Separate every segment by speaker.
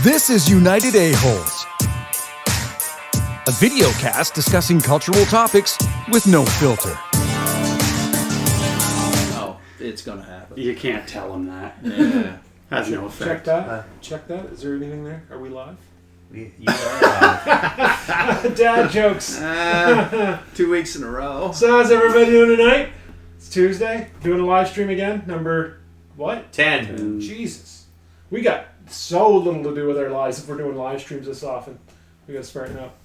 Speaker 1: This is United A-Holes, a video cast discussing cultural topics with no filter.
Speaker 2: Oh, it's gonna happen.
Speaker 3: You can't tell him that.
Speaker 2: Yeah.
Speaker 3: Has no effect.
Speaker 4: Check that. Check that. Is there anything there? Are we live?
Speaker 5: You are
Speaker 4: Dad jokes.
Speaker 2: 2 weeks in a row.
Speaker 4: So how's everybody doing tonight? It's Tuesday. Doing a live stream again. Number what?
Speaker 5: 10.
Speaker 4: Jesus. We got so little to do with our lives if we're doing live streams this often. We got to smarten up.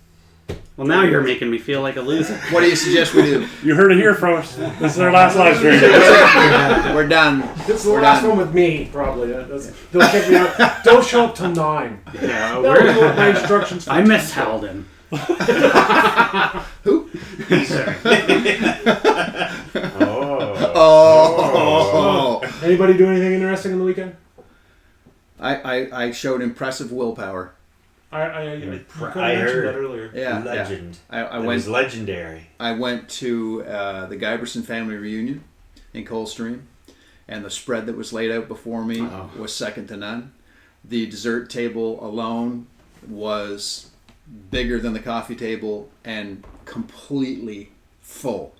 Speaker 3: Well, now you're making me feel like a loser.
Speaker 2: What do you suggest we do?
Speaker 6: You heard it here first. This is our last live stream.
Speaker 2: We're done.
Speaker 4: This is the
Speaker 2: We're
Speaker 4: last
Speaker 2: done.
Speaker 4: one with me, probably. They'll check me out. Don't show up till 9.
Speaker 3: Yeah,
Speaker 4: That was what my instructions for
Speaker 3: I miss Halden.
Speaker 2: Who?
Speaker 6: Oh.
Speaker 2: Oh.
Speaker 4: Anybody do anything interesting on the weekend?
Speaker 2: I showed impressive willpower.
Speaker 4: You
Speaker 5: I
Speaker 4: could've mentioned
Speaker 5: heard.
Speaker 4: that earlier.
Speaker 2: Yeah.
Speaker 5: Legend.
Speaker 2: I
Speaker 5: It
Speaker 2: went.
Speaker 5: was legendary.
Speaker 2: I went to the Guyberson family reunion in Coldstream, and the spread that was laid out before me was second to none. The dessert table alone was bigger than the coffee table and completely full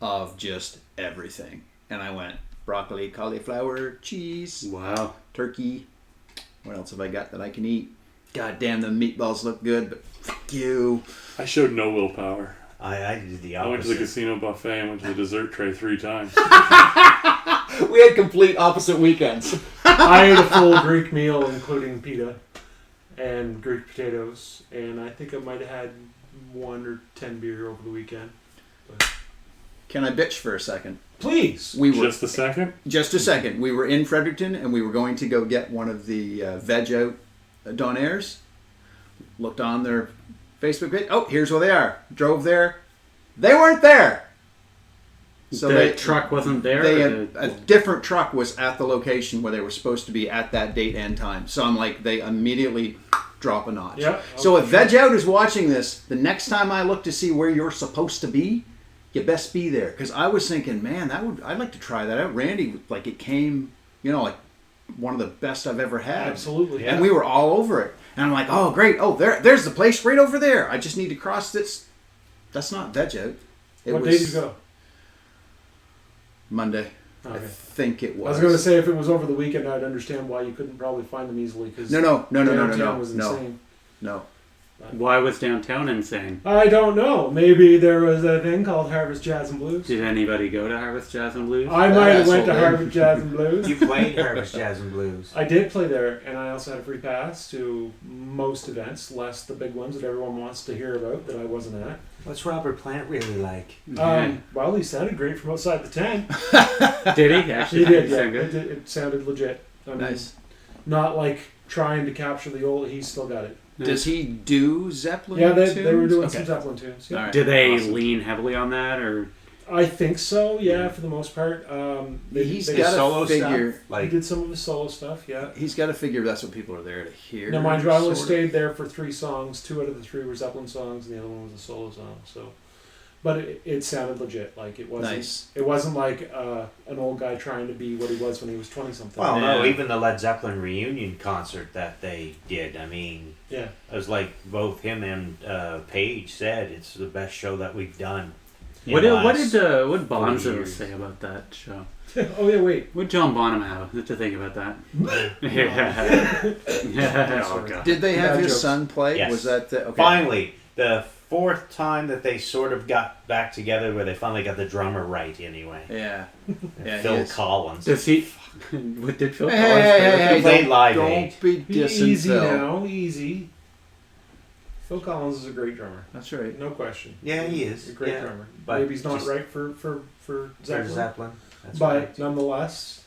Speaker 2: of just everything. And I went broccoli, cauliflower, cheese,
Speaker 3: Wow.
Speaker 2: turkey. What else have I got that I can eat? God damn, the meatballs look good, but fuck you.
Speaker 6: I showed no willpower.
Speaker 5: I did the
Speaker 6: I went to the
Speaker 5: opposite.
Speaker 6: casino buffet and went to the dessert tray 3 times.
Speaker 2: We had complete opposite weekends.
Speaker 4: I ate a full Greek meal, including pita and Greek potatoes, and I think I might have had 1 or 10 beer over the weekend.
Speaker 2: Can I bitch for a second?
Speaker 4: Please.
Speaker 2: We were
Speaker 6: Just a second.
Speaker 2: just a second. We were in Fredericton and we were going to go get one of the veg out Donairs. Looked on their Facebook page. Oh, here's where they are. Drove there. They weren't there. So
Speaker 3: The truck wasn't there?
Speaker 2: A different truck was at the location where they were supposed to be at that date and time. So I'm like, they immediately drop a notch.
Speaker 4: Yeah,
Speaker 2: So if Veg Out is watching this, the next time I look to see where you're supposed to be, you best be there. Because I was thinking, man, I'd like to try that out. Randy, like it came, like one of the best I've ever had.
Speaker 4: Absolutely.
Speaker 2: And we were all over it. And I'm like, oh, great. Oh, there's the place right over there. I just need to cross this. That's not Veg Out.
Speaker 4: What day did you go?
Speaker 2: Monday. I
Speaker 4: Okay.
Speaker 2: think it was.
Speaker 4: I was going to say if it was over the weekend, I'd understand why you couldn't probably find them easily. Cause
Speaker 2: No.
Speaker 4: downtown was insane.
Speaker 2: No.
Speaker 3: Why was downtown insane?
Speaker 4: I don't know. Maybe there was a thing called Harvest Jazz and Blues.
Speaker 3: Did anybody go to Harvest Jazz and Blues?
Speaker 4: I might have went to
Speaker 2: asshole did.
Speaker 4: Harvest Jazz and Blues.
Speaker 5: You played Harvest Jazz and Blues.
Speaker 4: I did play there, and I also had a free pass to most events, less the big ones that everyone wants to hear about that I wasn't at.
Speaker 5: What's Robert Plant really like?
Speaker 4: Well, he sounded great from outside the tent.
Speaker 3: Did he? Actually,
Speaker 4: He did, yeah.
Speaker 3: sound good?
Speaker 4: It sounded legit. I mean,
Speaker 2: Nice.
Speaker 4: Not like trying to capture the old. He's still got it.
Speaker 2: Does he do Zeppelin?
Speaker 4: Yeah, they were doing
Speaker 2: Okay.
Speaker 4: some Zeppelin tunes. Yeah.
Speaker 2: All right.
Speaker 3: Do they
Speaker 2: Awesome.
Speaker 3: lean heavily on that, or
Speaker 4: I think so. Yeah, for the most part.
Speaker 2: He's
Speaker 4: they
Speaker 2: got
Speaker 5: solo
Speaker 2: to figure.
Speaker 5: stuff?
Speaker 4: he
Speaker 5: Like,
Speaker 4: did some of his solo stuff. Yeah.
Speaker 2: He's got to figure that's what people are there to hear.
Speaker 4: Now, mind you, I only
Speaker 2: sort of.
Speaker 4: stayed there for 3 songs. 2 out of the 3 were Zeppelin songs, and the other one was a solo song. So, but it sounded legit. Like it wasn't.
Speaker 2: Nice.
Speaker 4: It wasn't like an old guy trying to be what he was when he was 20 something.
Speaker 5: well, no,
Speaker 2: Yeah.
Speaker 5: even the Led Zeppelin reunion concert that they did, I mean,
Speaker 4: Yeah.
Speaker 5: it was like both him and Paige said it's the best show that we've done. in
Speaker 3: what
Speaker 5: the
Speaker 3: did
Speaker 5: last
Speaker 3: what
Speaker 5: 40
Speaker 3: Bonzo
Speaker 5: years.
Speaker 3: say about that show?
Speaker 4: Oh yeah. Wait.
Speaker 3: What John Bonham have to think about that? Yeah. Oh god.
Speaker 2: Did they have
Speaker 4: Bad
Speaker 2: his
Speaker 4: jokes.
Speaker 2: son play?
Speaker 5: Yes.
Speaker 2: Was that the, okay?
Speaker 5: Finally, the 4th time that they sort of got back together where they finally got the drummer right anyway.
Speaker 2: Yeah. Yeah. he
Speaker 5: Phil
Speaker 2: is.
Speaker 5: Collins.
Speaker 3: Does he? What did Phil
Speaker 2: Hey,
Speaker 3: Collins
Speaker 2: hey,
Speaker 3: play?
Speaker 2: hey,
Speaker 5: He played
Speaker 2: don't,
Speaker 5: Live
Speaker 2: don't
Speaker 5: Aid.
Speaker 2: be dissing
Speaker 4: Easy
Speaker 2: Phil.
Speaker 4: now. Easy. Phil Collins is a great drummer.
Speaker 2: That's right.
Speaker 4: No question.
Speaker 5: Yeah, he is.
Speaker 4: He's a great
Speaker 5: yeah.
Speaker 4: drummer.
Speaker 5: But
Speaker 4: Maybe he's not
Speaker 5: just-
Speaker 4: right for
Speaker 5: For
Speaker 4: Zeppelin.
Speaker 5: Zeppelin. That's
Speaker 4: But
Speaker 5: right.
Speaker 4: nonetheless,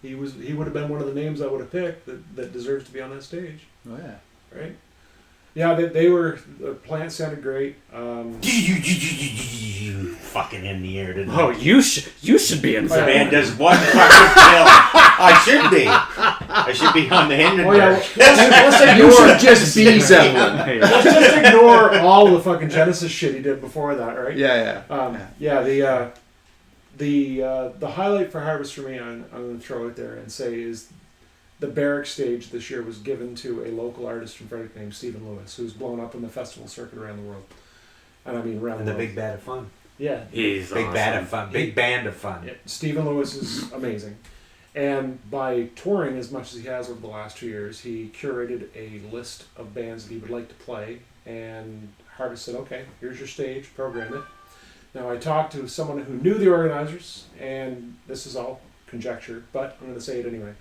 Speaker 4: he would have been one of the names I would have picked that deserves to be on that stage,
Speaker 2: Oh yeah.
Speaker 4: right? Yeah, they were. The plant sounded great.
Speaker 5: Fucking in the air tonight.
Speaker 3: Oh, you should be in
Speaker 5: The
Speaker 3: Zeppelin.
Speaker 5: man does one fucking film. I should be. I should be on the Hindenburg.
Speaker 4: Oh yeah,
Speaker 2: You should just be Zeppelin.
Speaker 3: Hey,
Speaker 4: let's just ignore all the fucking Genesis shit he did before that, right?
Speaker 2: Yeah.
Speaker 4: The highlight for Harvest for me, I'm going to throw it there and say is the Barrack stage this year was given to a local artist from Frederick named Stephen Lewis, who's blown up in the festival circuit around the world. And I mean, around
Speaker 5: And
Speaker 4: the
Speaker 5: the
Speaker 4: world.
Speaker 5: Big Bad of Fun.
Speaker 4: Yeah.
Speaker 3: He's
Speaker 5: Big
Speaker 3: awesome.
Speaker 5: Bad of Fun. Big Band of Fun.
Speaker 4: Yeah, Stephen Lewis is amazing. And by touring as much as he has over the last 2 years, he curated a list of bands that he would like to play. And Harvest said, okay, here's your stage, program it. Now, I talked to someone who knew the organizers, and this is all conjecture, but I'm going to say it anyway.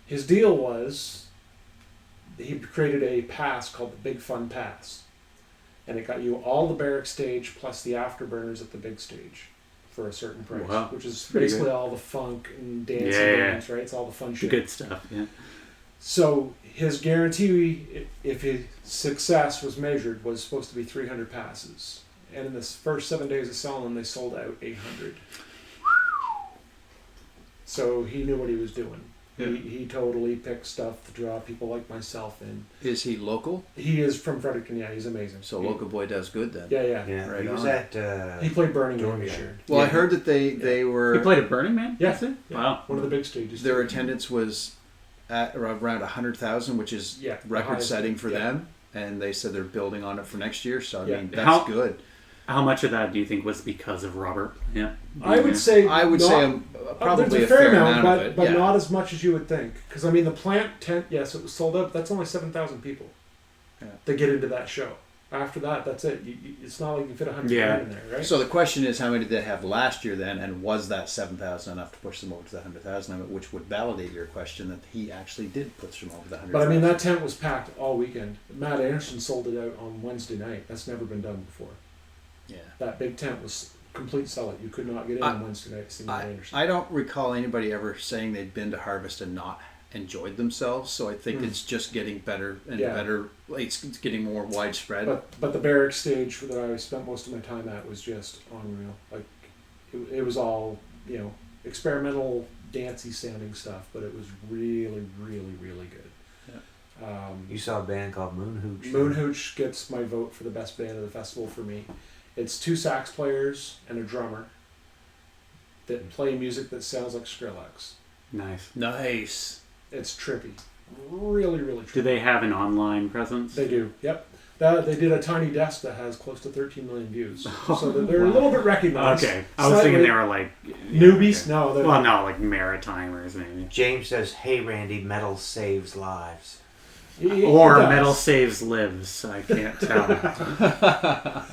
Speaker 4: His deal was he created a pass called the Big Fun Pass. And it got you all the Barrack stage plus the afterburners at the big stage for a certain price,
Speaker 3: Wow.
Speaker 4: which is
Speaker 3: Pretty
Speaker 4: basically
Speaker 3: good.
Speaker 4: all the funk and dancing
Speaker 3: Yeah.
Speaker 4: bands, right? It's all the fun
Speaker 3: The
Speaker 4: shit.
Speaker 3: good stuff, yeah.
Speaker 4: So his guarantee, if his success was measured, was supposed to be 300 passes. And in the first 7 days of selling them, they sold out 800. So he knew what he was doing.
Speaker 2: Yeah.
Speaker 4: He totally picked stuff to draw people like myself in.
Speaker 2: Is he local?
Speaker 4: He is from Fredericton, yeah, he's amazing.
Speaker 2: So local boy does good then.
Speaker 4: Yeah, yeah.
Speaker 5: Yeah,
Speaker 2: Right
Speaker 5: he was
Speaker 2: on.
Speaker 5: at
Speaker 4: He played Burning Man
Speaker 5: Georgia.
Speaker 4: this year.
Speaker 2: Well, I
Speaker 3: Yeah.
Speaker 2: heard that they were
Speaker 3: He played at Burning Man?
Speaker 4: Yeah.
Speaker 3: That's it?
Speaker 4: Yeah.
Speaker 3: Wow.
Speaker 4: One of the big stages.
Speaker 2: their attendance was at around 100,000, which is
Speaker 4: Yeah, the
Speaker 2: record
Speaker 4: highest.
Speaker 2: setting for
Speaker 4: Yeah.
Speaker 2: them. And they said they're building on it for next year. So I
Speaker 4: Yeah.
Speaker 2: mean, that's
Speaker 3: How-
Speaker 2: good.
Speaker 3: How much of that do you think was because of Robert? Yeah.
Speaker 4: I would say
Speaker 2: I would
Speaker 4: not-
Speaker 2: say probably
Speaker 4: there's
Speaker 2: a fair amount
Speaker 4: but,
Speaker 2: of it.
Speaker 4: but
Speaker 2: yeah.
Speaker 4: not as much as you would think. Because I mean, the plant tent, yes, it was sold out. But that's only 7,000 people
Speaker 2: Yeah.
Speaker 4: that get into that show. After that, that's it. It's not like you can fit 100
Speaker 3: Yeah.
Speaker 4: in there, right?
Speaker 2: So the question is, how many did they have last year then, and was that 7,000 enough to push them over to the 100,000? Which would validate your question that he actually did push them over the 100,000.
Speaker 4: But I mean, that tent was packed all weekend. Matt Anderson sold it out on Wednesday night. That's never been done before.
Speaker 2: Yeah.
Speaker 4: That big tent was complete sellout. You could not get in on Wednesday night to see Matt Anderson.
Speaker 2: I don't recall anybody ever saying they'd been to Harvest and not enjoyed themselves. So I think it's just getting better and
Speaker 4: Yeah.
Speaker 2: better. It's getting more widespread.
Speaker 4: But the Barrack stage that I spent most of my time at was just unreal. Like it was all, you know, experimental, dancey sounding stuff, but it was really, really, really good.
Speaker 5: You saw a band called Moon Hooch.
Speaker 4: Moon Hooch gets my vote for the best band of the festival for me. It's 2 sax players and a drummer that play music that sounds like Skrillex.
Speaker 3: Nice.
Speaker 2: Nice.
Speaker 4: It's trippy. Really, really trippy.
Speaker 3: Do they have an online presence?
Speaker 4: They do, yep. They did a Tiny Desk that has close to 13 million views. So they're a little bit recognized.
Speaker 3: Okay. I was thinking
Speaker 4: Slightly
Speaker 3: they were like...
Speaker 4: newbies?
Speaker 3: okay.
Speaker 4: No, they're
Speaker 3: Well, no, like Maritimers maybe.
Speaker 5: James says, "Hey Randy, metal saves lives."
Speaker 3: Or
Speaker 4: It does.
Speaker 3: Metal Saves Lives. I can't tell.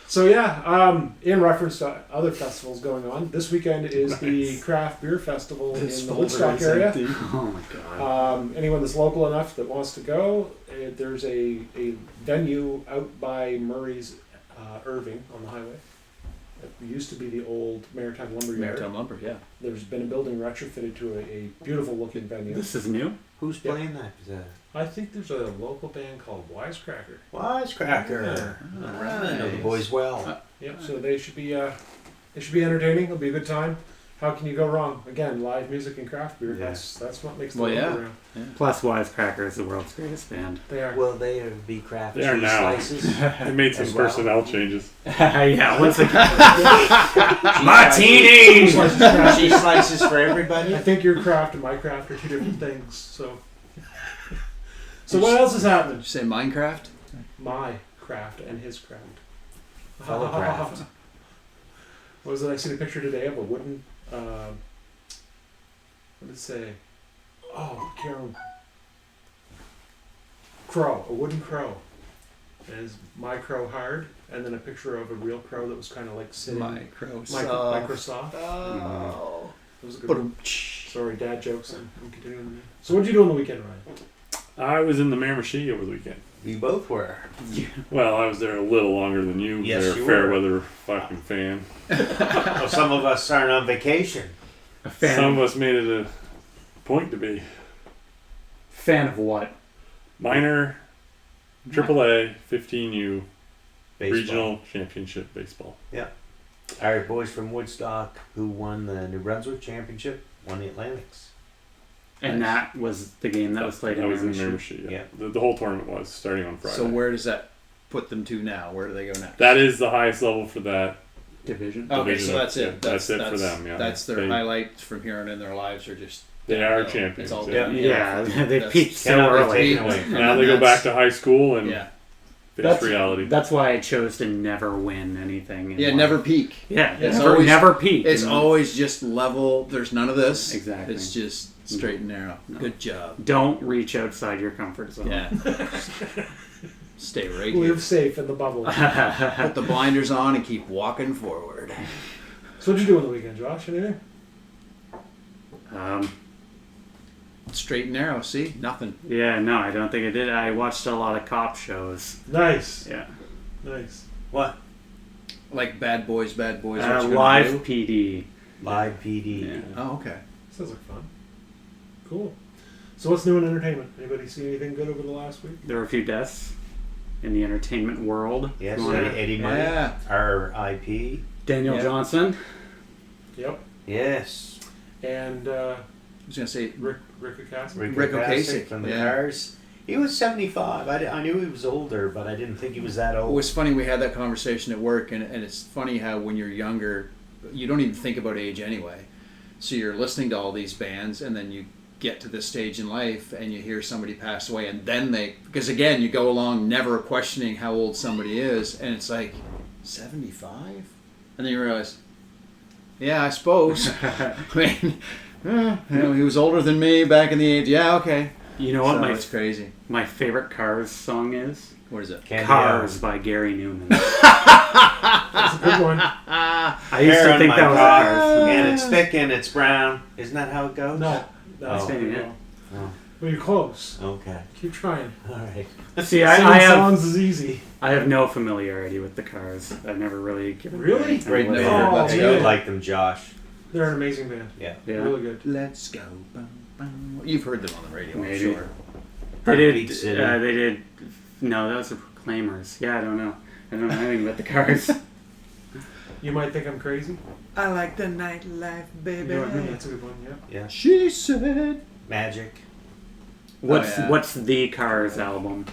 Speaker 4: So yeah, in reference to other festivals going on, this weekend is the Craft Beer Festival in the Woodstock area.
Speaker 3: Oh my god.
Speaker 4: Anyone that's local enough that wants to go, there's a venue out by Murray's Irving on the highway. It used to be the old Maritime Lumber Yard.
Speaker 2: Maritime Lumber, yeah.
Speaker 4: There's been a building retrofitted to a beautiful looking venue.
Speaker 3: This is new?
Speaker 5: Who's
Speaker 4: Yeah.
Speaker 5: playing that?
Speaker 4: I think there's a local band called Wisecracker.
Speaker 5: Wisecracker. I know the boys well.
Speaker 4: Yep. So they should be entertaining. It'll be a good time. How can you go wrong? Again, live music and craft beer.
Speaker 3: Yeah.
Speaker 4: That's what makes the
Speaker 2: Well,
Speaker 4: world
Speaker 2: yeah.
Speaker 4: go round.
Speaker 3: Plus, Wisecracker is the world's greatest band.
Speaker 4: They are.
Speaker 5: Will they be craft
Speaker 6: They are
Speaker 5: cheese
Speaker 6: now.
Speaker 5: slices?
Speaker 6: They made some
Speaker 5: As well.
Speaker 6: personnel changes.
Speaker 3: Yeah, once again.
Speaker 5: Cheese
Speaker 3: Martini!
Speaker 4: Slices craft.
Speaker 5: Cheese slices for everybody.
Speaker 4: I think your craft and my craft are two different things. So what else is happening?
Speaker 2: Did you say Minecraft?
Speaker 4: My craft and his craft.
Speaker 5: Fellow craft.
Speaker 4: What was it? I seen a picture today of a wooden. What did it say? Oh, Karen. Crow, a wooden crow. And it's my crow hard, and then a picture of a real crow that was kind of like sitting. Microsoft.
Speaker 2: Oh.
Speaker 4: It was a good
Speaker 2: But
Speaker 4: one. Sorry, dad jokes. I'm continuing. So what did you do on the weekend, Ryan?
Speaker 6: I was in the Miramichi over the weekend.
Speaker 5: We both were.
Speaker 6: Well, I was there a little longer than you.
Speaker 5: Yes,
Speaker 6: They're a
Speaker 5: you
Speaker 6: fair
Speaker 5: were.
Speaker 6: weather fucking fan.
Speaker 5: Well, some of us aren't on vacation.
Speaker 3: A fan,
Speaker 6: Some of us made it a point to be.
Speaker 3: fan of what?
Speaker 6: Minor, AAA, 15U,
Speaker 5: Baseball.
Speaker 6: regional championship baseball.
Speaker 5: Our boys from Woodstock, who won the New Brunswick championship, won the Atlantics.
Speaker 3: And that was the game that was played
Speaker 6: That
Speaker 3: in
Speaker 6: was in
Speaker 3: Miramichi.
Speaker 6: Miramichi.
Speaker 5: Yeah.
Speaker 6: The whole tournament was starting on Friday.
Speaker 2: So where does that put them to now? Where do they go next?
Speaker 6: That is the highest level for that.
Speaker 3: Division.
Speaker 2: Okay,
Speaker 6: division.
Speaker 2: so that's
Speaker 6: Yeah,
Speaker 2: it.
Speaker 6: that's it for them, yeah.
Speaker 2: That's their
Speaker 6: They-
Speaker 2: highlights from here on in their lives are just
Speaker 6: They are
Speaker 2: No,
Speaker 6: champions.
Speaker 2: It's all
Speaker 6: yeah.
Speaker 2: down.
Speaker 3: Yeah, they
Speaker 2: That's-
Speaker 3: peaked so
Speaker 5: Cannot be
Speaker 3: early.
Speaker 5: taken away.
Speaker 2: And
Speaker 6: Now
Speaker 2: then
Speaker 6: they go
Speaker 2: that's-
Speaker 6: back to high school and
Speaker 2: Yeah.
Speaker 6: face reality.
Speaker 3: That's why I chose to never win anything. in
Speaker 2: Yeah,
Speaker 3: life.
Speaker 2: never peak.
Speaker 3: Yeah,
Speaker 2: It's
Speaker 3: never,
Speaker 2: always-
Speaker 3: never peak.
Speaker 2: It's
Speaker 3: And
Speaker 2: always just level. There's none of this.
Speaker 3: Exactly.
Speaker 2: It's just straight and narrow.
Speaker 3: No.
Speaker 2: Good job.
Speaker 3: Don't reach outside your comfort zone.
Speaker 2: Yeah. Stay right
Speaker 4: Live
Speaker 2: here.
Speaker 4: safe in the bubble.
Speaker 2: Put the blinders on and keep walking forward.
Speaker 4: So what'd you do on the weekend, Josh? Anything?
Speaker 2: Straight and narrow. See, nothing.
Speaker 3: Yeah, no, I don't think I did. I watched a lot of cop shows.
Speaker 4: Nice.
Speaker 3: Yeah.
Speaker 4: Nice.
Speaker 5: What?
Speaker 2: Like Bad Boys. What you gonna
Speaker 3: Live
Speaker 2: do?
Speaker 3: PD.
Speaker 5: Live PD.
Speaker 3: Yeah.
Speaker 2: Oh, okay.
Speaker 4: Sounds like fun. Cool. So what's new in entertainment? Anybody see anything good over the last week?
Speaker 3: There were a few deaths in the entertainment world.
Speaker 5: Yes,
Speaker 3: Going on.
Speaker 5: Eddie Money.
Speaker 2: Yeah.
Speaker 5: R.I.P.
Speaker 3: Daniel
Speaker 2: Yeah.
Speaker 3: Johnson.
Speaker 4: Yep.
Speaker 5: Yes.
Speaker 4: And
Speaker 2: I was gonna say
Speaker 4: Rick Ocasek.
Speaker 2: Rick Ocasek,
Speaker 5: from the
Speaker 2: yeah.
Speaker 5: Cars. He was 75. I knew he was older, but I didn't think he was that
Speaker 2: it
Speaker 5: old.
Speaker 2: was funny. We had that conversation at work, and it's funny how when you're younger, you don't even think about age anyway. So you're listening to all these bands, and then you get to this stage in life, and you hear somebody pass away, and then because again, you go along never questioning how old somebody is, and it's like 75, and then you realize, yeah, I suppose. I mean, he was older than me back in the age. Yeah, okay.
Speaker 3: You know what
Speaker 2: So it's crazy.
Speaker 3: my favorite Cars song is?
Speaker 2: What is it?
Speaker 5: Candy
Speaker 3: Cars by Gary Newman.
Speaker 4: That's a good one.
Speaker 3: I used
Speaker 5: Hair
Speaker 3: to
Speaker 5: on
Speaker 3: think
Speaker 5: my
Speaker 3: that was a
Speaker 5: car,
Speaker 3: Cars song.
Speaker 5: and it's thick and it's brown. Isn't that how it goes?
Speaker 4: No. That's
Speaker 5: Oh.
Speaker 4: not
Speaker 3: Yeah.
Speaker 4: it.
Speaker 5: Oh.
Speaker 4: But you're close.
Speaker 5: Okay.
Speaker 4: Keep trying.
Speaker 5: All right.
Speaker 3: See,
Speaker 4: Singing
Speaker 3: I have
Speaker 4: songs is easy.
Speaker 3: I have no familiarity with the Cars. I've never really given
Speaker 4: Really?
Speaker 3: any
Speaker 2: Great
Speaker 3: listen.
Speaker 2: number.
Speaker 4: Oh,
Speaker 2: Let's
Speaker 5: You
Speaker 2: go.
Speaker 5: would like them, Josh.
Speaker 4: They're an amazing band.
Speaker 5: Yeah.
Speaker 3: Yeah.
Speaker 4: Really good.
Speaker 2: Let's go. Bum, bum. You've heard them on the radio,
Speaker 3: Maybe.
Speaker 2: I'm sure.
Speaker 3: They
Speaker 5: Heartbeat
Speaker 3: did.
Speaker 5: City.
Speaker 3: They did. No, that was the Proclaimers. Yeah, I don't know. I don't know anything about the Cars.
Speaker 4: You might think I'm crazy.
Speaker 2: I like the nightlife, baby.
Speaker 4: That's a good one, yeah.
Speaker 5: Yeah.
Speaker 2: She said.
Speaker 5: Magic.
Speaker 3: What's
Speaker 2: yeah.
Speaker 3: What's the Cars album?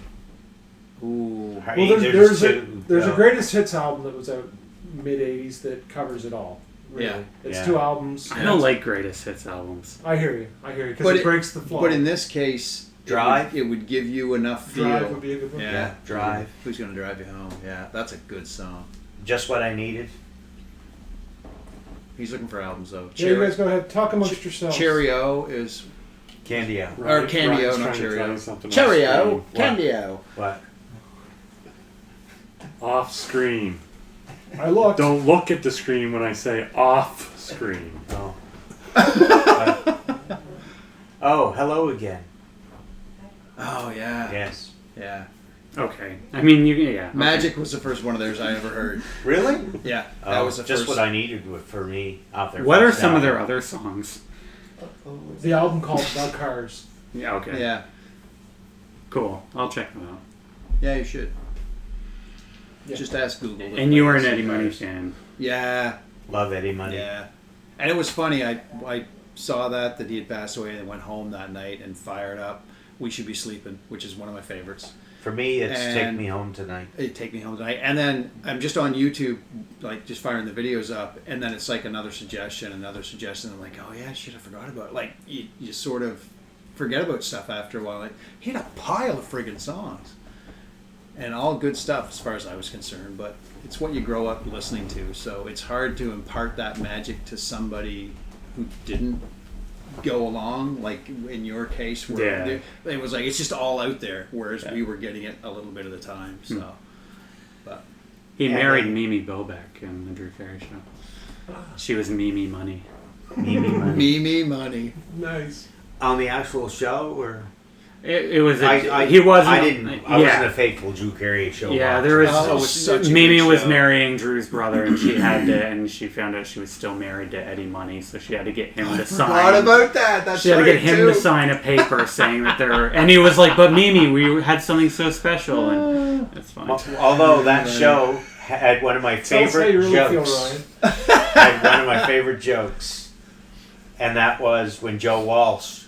Speaker 2: Ooh.
Speaker 4: Well, there's a
Speaker 5: two,
Speaker 4: greatest hits album that was out mid '80s that covers it all. Really.
Speaker 2: Yeah.
Speaker 4: It's
Speaker 5: Yeah.
Speaker 4: 2 albums.
Speaker 3: I don't like greatest hits albums.
Speaker 4: I hear you. Because
Speaker 2: But
Speaker 4: it
Speaker 2: it-
Speaker 4: breaks the flow.
Speaker 2: But in this case,
Speaker 5: Drive?
Speaker 2: it would give you enough feel.
Speaker 4: Drive would be a good one.
Speaker 2: Yeah.
Speaker 5: Yeah, Drive.
Speaker 2: Who's gonna drive you home? Yeah, that's a good song.
Speaker 5: Just what I needed.
Speaker 2: He's looking for albums though.
Speaker 4: Yeah, you guys go ahead. Talk amongst yourselves.
Speaker 2: Cheerio is
Speaker 5: Candy out.
Speaker 2: or Candio,
Speaker 6: Ryan's
Speaker 2: not
Speaker 6: trying to tell
Speaker 2: Cheerio.
Speaker 6: you something
Speaker 2: Cheerio,
Speaker 6: off screen.
Speaker 2: Candio.
Speaker 5: What?
Speaker 6: Off screen.
Speaker 4: I looked.
Speaker 6: Don't look at the screen when I say off screen.
Speaker 5: Oh. Oh, hello again.
Speaker 2: Oh yeah,
Speaker 5: Yes.
Speaker 2: yeah.
Speaker 3: Okay. I mean, yeah. okay.
Speaker 2: Magic was the first one of theirs I ever heard.
Speaker 5: Really?
Speaker 2: Yeah, that
Speaker 5: Oh,
Speaker 2: was the
Speaker 5: just
Speaker 2: first.
Speaker 5: what I needed for me out there.
Speaker 3: What are some of their other songs?
Speaker 4: The album called The Cars.
Speaker 3: Yeah. Okay.
Speaker 2: Yeah,
Speaker 3: Cool. I'll check them out.
Speaker 2: yeah, you should.
Speaker 4: Yeah.
Speaker 2: Just ask Google. to
Speaker 3: And you
Speaker 2: play
Speaker 3: were an
Speaker 2: some
Speaker 3: Eddie Money
Speaker 2: cars.
Speaker 3: fan.
Speaker 2: Yeah,
Speaker 5: Love Eddie Money.
Speaker 2: yeah. And it was funny. I saw that he had passed away and went home that night and fired up "We Should Be Sleeping," which is one of my favorites.
Speaker 5: For me, it's Take
Speaker 2: And-
Speaker 5: Me Home Tonight.
Speaker 2: Take Me Home Tonight. And then I'm just on YouTube, like just firing the videos up, and then it's like another suggestion. I'm like, oh yeah, shit, I forgot about it. Like you sort of forget about stuff after a while. Like he had a pile of friggin' songs, and all good stuff as far as I was concerned. But it's what you grow up listening to, so it's hard to impart that magic to somebody who didn't go along, like in your case where
Speaker 3: Yeah.
Speaker 2: it was like it's just all out there, whereas
Speaker 3: Yeah.
Speaker 2: we were getting it a little bit at a time. So but
Speaker 3: He
Speaker 5: Yeah,
Speaker 3: married
Speaker 5: they-
Speaker 3: Mimi Bobek in the Drew Carey Show. She was Mimi Money.
Speaker 5: Mimi Money.
Speaker 2: me money.
Speaker 4: Nice.
Speaker 5: On the actual show, or
Speaker 3: It was.
Speaker 5: I
Speaker 3: he wasn't.
Speaker 5: I didn't. I
Speaker 3: yeah.
Speaker 5: wasn't a faithful Drew Carey show.
Speaker 3: Yeah,
Speaker 5: watcher.
Speaker 3: there was.
Speaker 2: Oh, it was such a
Speaker 3: Mimi
Speaker 2: good
Speaker 3: was
Speaker 2: show.
Speaker 3: marrying Drew's brother, and she had to, and she found out she was still married to Eddie Money, so she had to get him to sign.
Speaker 2: Forgot about that. That's
Speaker 3: She had to
Speaker 2: right,
Speaker 3: get him
Speaker 2: too.
Speaker 3: to sign a paper saying that they're. And he was like, "But Mimi, we had something so special," and that's fine.
Speaker 5: Although that show had one of my
Speaker 4: Tell us how
Speaker 5: favorite
Speaker 4: you really
Speaker 5: jokes.
Speaker 4: feel, Ryan.
Speaker 5: Had one of my favorite jokes, and that was when Joe Walsh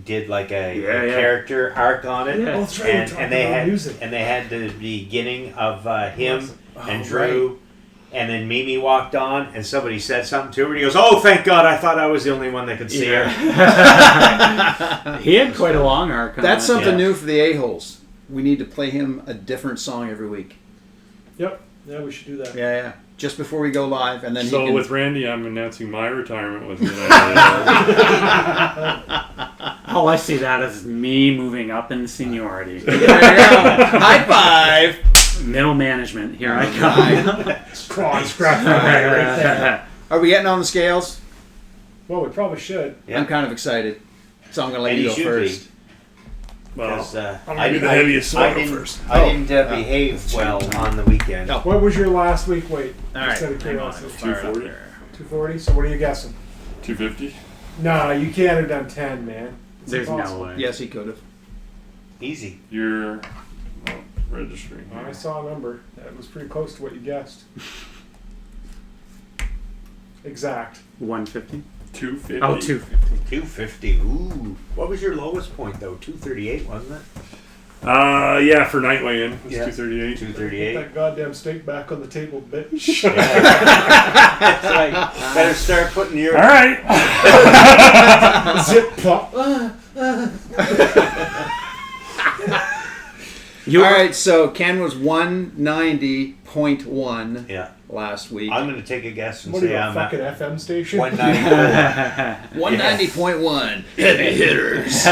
Speaker 5: did like a
Speaker 3: Yeah.
Speaker 5: character arc on it,
Speaker 3: Yeah.
Speaker 4: Oh, that's right.
Speaker 5: and they
Speaker 4: about
Speaker 5: had
Speaker 4: music.
Speaker 5: and they had the beginning of him
Speaker 2: Oh,
Speaker 5: and Drew And then Mimi walked on, and somebody said something to her. And he goes, "Oh, thank God! I thought I was the only one that could see her."
Speaker 3: He had quite a long arc. On
Speaker 2: That's
Speaker 3: that.
Speaker 2: something
Speaker 5: Yeah.
Speaker 2: new for the A-holes. We need to play him a different song every week.
Speaker 4: Yep. Yeah, we should do that.
Speaker 2: Yeah. Just before we go live, and then
Speaker 6: So
Speaker 2: he can...
Speaker 6: with Randy, I'm announcing my retirement with United.
Speaker 3: Oh, I see that as me moving up in seniority.
Speaker 2: There you go. High five.
Speaker 3: Middle management. Here I come.
Speaker 4: Scratch right there.
Speaker 2: Are we getting on the scales?
Speaker 4: Well, we probably should.
Speaker 5: Yeah.
Speaker 2: I'm kind of excited, so I'm going to let
Speaker 5: And
Speaker 2: you
Speaker 5: you
Speaker 2: go
Speaker 5: should be.
Speaker 2: first.
Speaker 6: Well,
Speaker 5: Because
Speaker 6: I'm gonna do the heaviest
Speaker 5: I
Speaker 6: solo
Speaker 5: didn't,
Speaker 6: first.
Speaker 5: I didn't behave well on the weekend.
Speaker 2: Oh.
Speaker 4: What was your last week weight?
Speaker 2: All right.
Speaker 4: Just out of
Speaker 2: Hang on.
Speaker 4: curiosity.
Speaker 2: Fire it up
Speaker 6: 240.
Speaker 2: there.
Speaker 4: 240. So what are you guessing?
Speaker 6: 250.
Speaker 4: No, you can't have done 10, man. It's
Speaker 3: There's no
Speaker 4: impossible.
Speaker 3: way.
Speaker 2: Yes, he could have.
Speaker 5: Easy.
Speaker 6: You're registering.
Speaker 4: I saw a number. That was pretty close to what you guessed. Exact.
Speaker 3: 150.
Speaker 6: 250.
Speaker 3: Oh, 250.
Speaker 5: 250. Ooh. What was your lowest point, though? 238, wasn't it?
Speaker 6: Yeah, for night weigh-in, it's
Speaker 5: Yeah.
Speaker 6: 238.
Speaker 4: Get
Speaker 5: 238.
Speaker 4: that goddamn steak back on the table, bitch.
Speaker 5: That's right. Better start putting your...
Speaker 6: All right.
Speaker 4: Zip pop.
Speaker 3: You
Speaker 2: All right, so Ken was 190.1
Speaker 5: Yeah.
Speaker 2: last week.
Speaker 5: I'm going to take a guess and
Speaker 4: What are
Speaker 5: say
Speaker 4: you, a
Speaker 5: I'm
Speaker 4: fucking
Speaker 5: at
Speaker 4: FM station?
Speaker 5: 194.
Speaker 2: 190.1. Heavy hitters.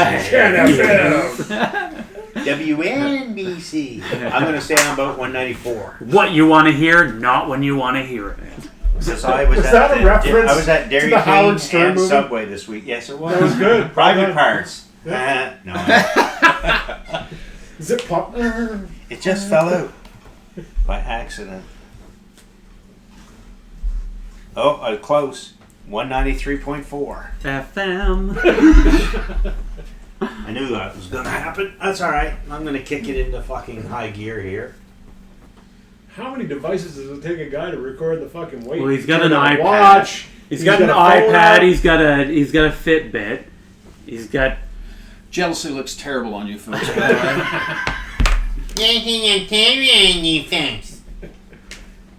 Speaker 5: WNBC. I'm going to say I'm about 194.
Speaker 3: what you want to hear, not when you want to hear it.
Speaker 5: Because I was,
Speaker 4: Was
Speaker 5: at
Speaker 4: that a
Speaker 5: the-
Speaker 4: reference
Speaker 5: I was at
Speaker 4: to
Speaker 5: Dairy
Speaker 4: the Howard
Speaker 5: Queen
Speaker 4: Stern
Speaker 5: and
Speaker 4: movie?
Speaker 5: Subway this week. Yes, it was.
Speaker 4: That was good.
Speaker 5: Private
Speaker 4: Yeah.
Speaker 5: parts. No.
Speaker 4: Zip pop.
Speaker 5: It just fell out by accident. Oh, I was close. 193.4.
Speaker 3: FM.
Speaker 5: I knew that was going to happen. That's all right. I'm going to kick it into fucking high gear here.
Speaker 4: How many devices does it take a guy to record the fucking weight?
Speaker 3: Well, he's got
Speaker 4: Turn
Speaker 3: an
Speaker 4: on a
Speaker 3: iPad.
Speaker 4: watch.
Speaker 3: He's got an
Speaker 4: a phone
Speaker 3: iPad.
Speaker 4: app.
Speaker 3: He's got a Fitbit. He's got.
Speaker 2: Jealousy looks terrible on you folks.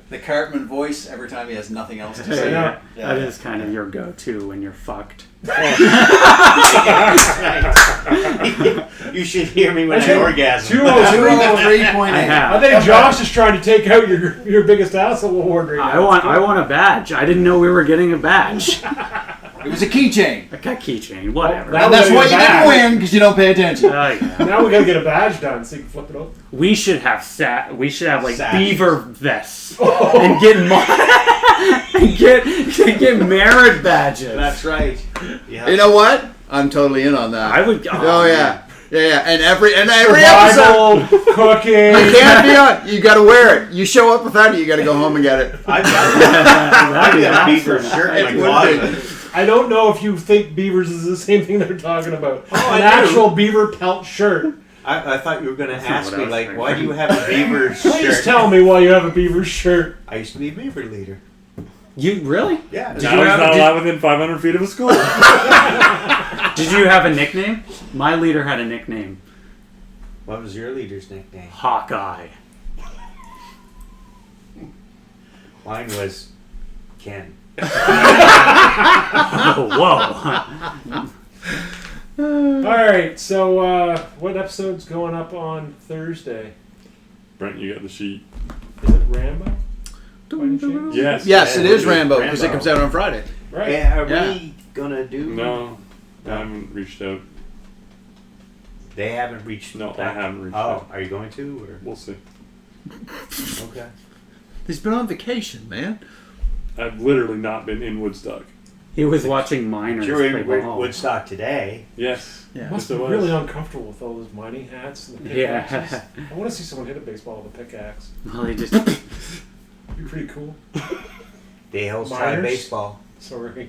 Speaker 2: The Cartman voice every time he has nothing else to say.
Speaker 4: Yeah.
Speaker 3: That is kind of your go-to when you're fucked.
Speaker 5: You should hear me when I
Speaker 4: Two-
Speaker 5: orgasm.
Speaker 2: 203.8.
Speaker 3: I have.
Speaker 4: I think Josh is trying to take out your biggest asshole award right now.
Speaker 3: I want a badge. I didn't know we were getting a badge.
Speaker 2: It was a keychain.
Speaker 3: I got keychain. Whatever.
Speaker 4: Now
Speaker 2: And that's
Speaker 4: we
Speaker 2: why you
Speaker 4: gotta get a
Speaker 2: didn't
Speaker 4: badge.
Speaker 2: win, because you don't pay attention.
Speaker 3: Yeah.
Speaker 4: Now we gotta get a badge done so you can flip it over.
Speaker 3: We should have We should have like
Speaker 5: Sashes.
Speaker 3: beaver vests and get and get merit badges.
Speaker 5: That's right. Yeah.
Speaker 2: You know what? I'm totally in on that.
Speaker 3: I would.
Speaker 2: Oh yeah. Yeah. And every episode.
Speaker 4: Survival, cooking.
Speaker 2: You can't be on. You got to wear it. You show up without it, you got to go home and get it.
Speaker 5: I've got
Speaker 3: That'd be
Speaker 5: a beaver
Speaker 3: awesome.
Speaker 5: shirt in
Speaker 2: It
Speaker 5: my
Speaker 2: would be.
Speaker 5: closet.
Speaker 4: I don't know if you think beavers is the same thing they're talking about.
Speaker 5: I
Speaker 4: An
Speaker 5: do.
Speaker 4: actual beaver pelt shirt.
Speaker 5: I thought you were going to
Speaker 3: not
Speaker 5: ask
Speaker 3: what I
Speaker 5: me,
Speaker 3: was
Speaker 5: like,
Speaker 3: thinking.
Speaker 5: why do you have a beaver
Speaker 4: Please
Speaker 5: shirt?
Speaker 4: tell me why you have a beaver shirt.
Speaker 5: I used to be a beaver leader.
Speaker 3: You really?
Speaker 5: Yeah.
Speaker 3: Did
Speaker 6: Now
Speaker 3: you
Speaker 6: he's
Speaker 3: have-
Speaker 6: not
Speaker 3: did-
Speaker 6: allowed within 500 feet of a school.
Speaker 3: Did you have a nickname? My leader had a nickname.
Speaker 5: What was your leader's nickname?
Speaker 3: Hawkeye.
Speaker 5: Mine was Ken.
Speaker 3: Oh, whoa.
Speaker 4: All right, so what episode's going up on Thursday?
Speaker 6: Brent, you got the sheet.
Speaker 4: Is it Rambo? By any chance?
Speaker 6: Yes.
Speaker 2: Yes, it
Speaker 5: Yeah,
Speaker 2: is
Speaker 5: we're
Speaker 2: Rambo
Speaker 5: doing
Speaker 2: because it
Speaker 5: Rambo.
Speaker 2: comes out on Friday.
Speaker 4: Right.
Speaker 5: Yeah, are
Speaker 2: Yeah.
Speaker 5: we going to do...
Speaker 6: No, I haven't reached out.
Speaker 5: They haven't reached
Speaker 6: No, I
Speaker 5: back.
Speaker 6: haven't reached
Speaker 5: Oh,
Speaker 6: out.
Speaker 5: are you going to? Or?
Speaker 6: We'll see.
Speaker 5: Okay.
Speaker 2: He's been on vacation, man.
Speaker 6: I've literally not been in Woodstock.
Speaker 3: He was watching miners
Speaker 5: You're
Speaker 3: play
Speaker 5: in
Speaker 3: ball.
Speaker 5: Woodstock today.
Speaker 6: Yes.
Speaker 2: Yeah.
Speaker 4: Must
Speaker 6: Yes,
Speaker 4: be
Speaker 6: it was.
Speaker 4: really uncomfortable with all those mining hats and the pickaxes.
Speaker 3: Yeah.
Speaker 4: I want to see someone hit a baseball with a pickaxe.
Speaker 3: Well, he just.
Speaker 4: It'd be pretty cool.
Speaker 5: Dale's try
Speaker 4: Miners?
Speaker 5: baseball.
Speaker 4: Sorry.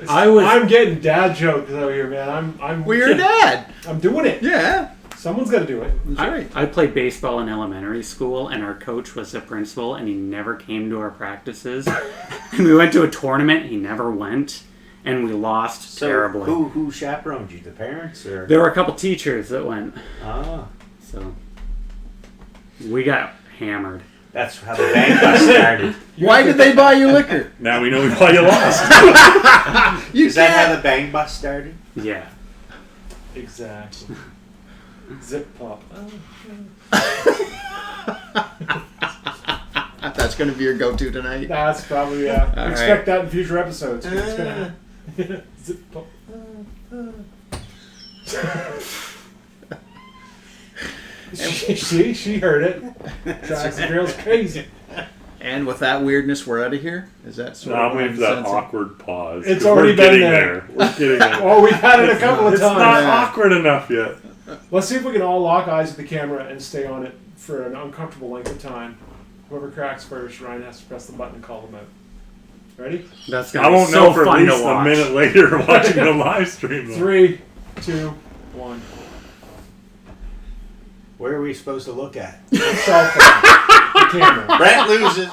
Speaker 3: I'm
Speaker 4: getting dad jokes out here, man. I'm
Speaker 2: Well, you're a dad.
Speaker 4: I'm doing it.
Speaker 2: Yeah.
Speaker 4: Someone's got to do it.
Speaker 2: That's right.
Speaker 3: I played baseball in elementary school, and our coach was the principal, and he never came to our practices. And we went to a tournament, he never went, and we lost
Speaker 5: So
Speaker 3: terribly.
Speaker 5: who chaperoned you? The parents or?
Speaker 3: There were a couple teachers that went,
Speaker 5: Ah.
Speaker 3: so we got hammered.
Speaker 5: That's how the bank bus started.
Speaker 2: Why did they buy you liquor?
Speaker 6: Now we know why you lost.
Speaker 2: You
Speaker 5: Is that
Speaker 2: can't.
Speaker 5: how the bang bus started?
Speaker 3: Yeah.
Speaker 4: Exactly. Zip pop.
Speaker 2: That's going to be your go-to tonight.
Speaker 4: That's probably
Speaker 2: All
Speaker 4: expect that in future episodes. It's gonna zip pop. She heard it. Jackson girl's crazy.
Speaker 2: And with that weirdness, we're out of here. Is that sort
Speaker 6: Now
Speaker 2: of
Speaker 6: we have that
Speaker 2: sense of-
Speaker 6: awkward pause.
Speaker 4: It's
Speaker 6: 'cause
Speaker 4: already
Speaker 6: we're
Speaker 4: been
Speaker 6: getting
Speaker 4: there.
Speaker 6: We're getting there.
Speaker 4: Oh, we've had it a couple of
Speaker 6: It's
Speaker 4: times.
Speaker 6: not
Speaker 2: Yeah.
Speaker 6: awkward enough yet.
Speaker 4: Let's see if we can all lock eyes at the camera and stay on it for an uncomfortable length of time. Whoever cracks first, Ryan has to press the button and call them out. Ready?
Speaker 3: That's
Speaker 6: I
Speaker 3: gonna be
Speaker 6: won't
Speaker 3: so
Speaker 6: know for at
Speaker 3: fun to
Speaker 6: least a
Speaker 3: watch.
Speaker 6: minute later watching the live stream. though.
Speaker 4: 3, 2, 1.
Speaker 5: Where are we supposed to look at?
Speaker 4: Cell phone. The camera.
Speaker 5: Brent loses.